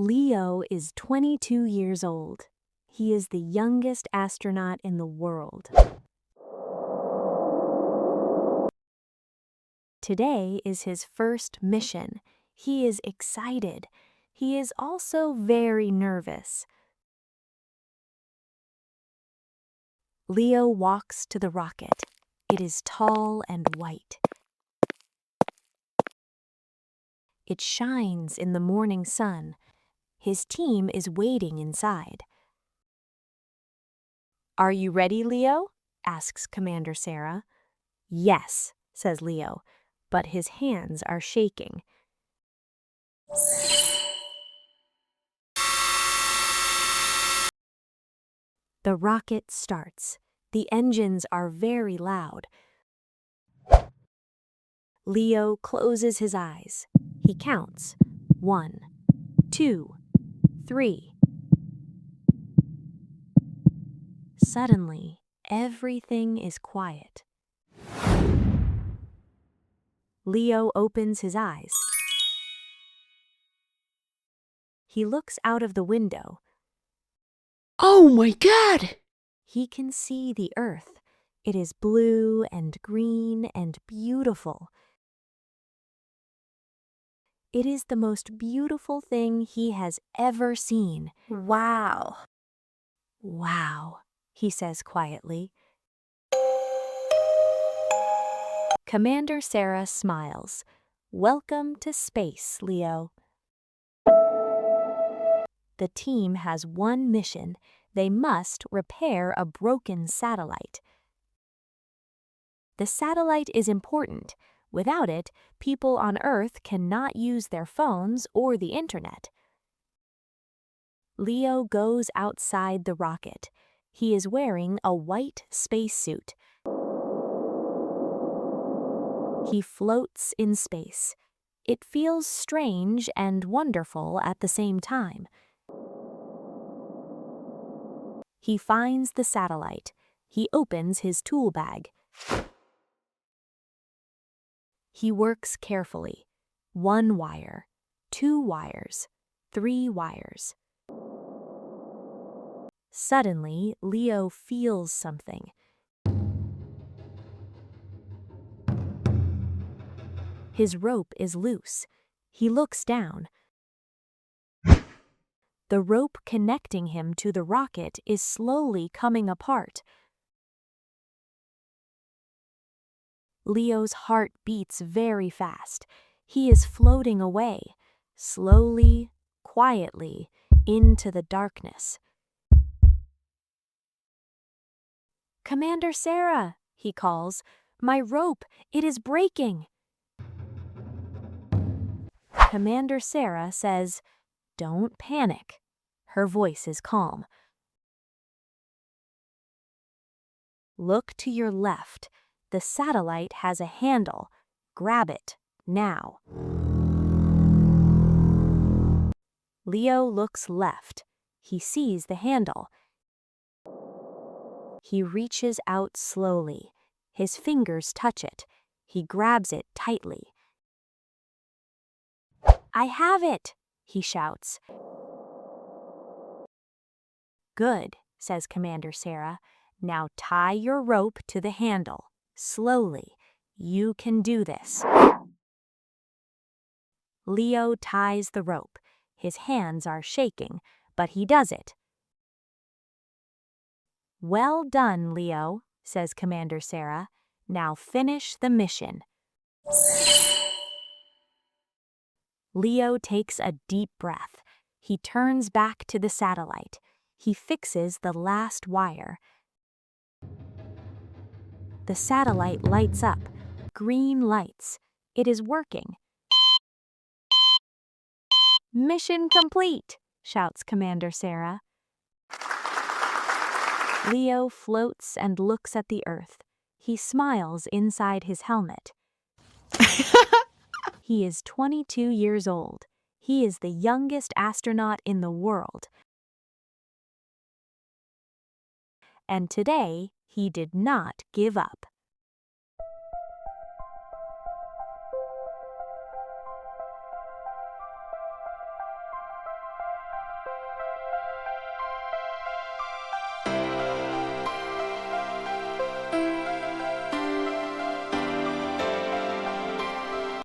Leo is 22 years old. He is the youngest astronaut in the world. Today is his first mission. He is excited. He is also very nervous. Leo walks to the rocket. It is tall and white. It shines in the morning sun. His team is waiting inside. "Are you ready, Leo?" asks Commander Sarah. "Yes," says Leo, but his hands are shaking. The rocket starts. The engines are very loud. Leo closes his eyes. He counts. 1, 2, 3. Suddenly, everything is quiet. Leo opens his eyes. He looks out of the window. Oh my God! He can see the Earth. It is blue and green and beautiful. It is the most beautiful thing he has ever seen. Wow. "Wow," he says quietly. Commander Sarah smiles. "Welcome to space, Leo." The team has one mission. They must repair a broken satellite. The satellite is important. Without it, people on Earth cannot use their phones or the internet. Leo goes outside the rocket. He is wearing a white spacesuit. He floats in space. It feels strange and wonderful at the same time. He finds the satellite. He opens his tool bag. He works carefully. 1 wire, 2 wires, 3 wires. Suddenly, Leo feels something. His rope is loose. He looks down. The rope connecting him to the rocket is slowly coming apart. Leo's heart beats very fast. He is floating away, slowly, quietly, into the darkness. "Commander Sarah," he calls, "my rope, it is breaking." Commander Sarah says, "Don't panic." Her voice is calm. "Look to your left. The satellite has a handle. Grab it, now." Leo looks left. He sees the handle. He reaches out slowly. His fingers touch it. He grabs it tightly. "I have it!" he shouts. "Good," says Commander Sarah. "Now tie your rope to the handle. Slowly. You can do this." Leo ties the rope. His hands are shaking, but he does it. "Well done, Leo," says Commander Sarah. "Now finish the mission." Leo takes a deep breath. He turns back to the satellite. He fixes the last wire. The satellite lights up. Green lights. It is working. "Mission complete," shouts Commander Sarah. Leo floats and looks at the Earth. He smiles inside his helmet. He is 22 years old. He is the youngest astronaut in the world. And today, he did not give up.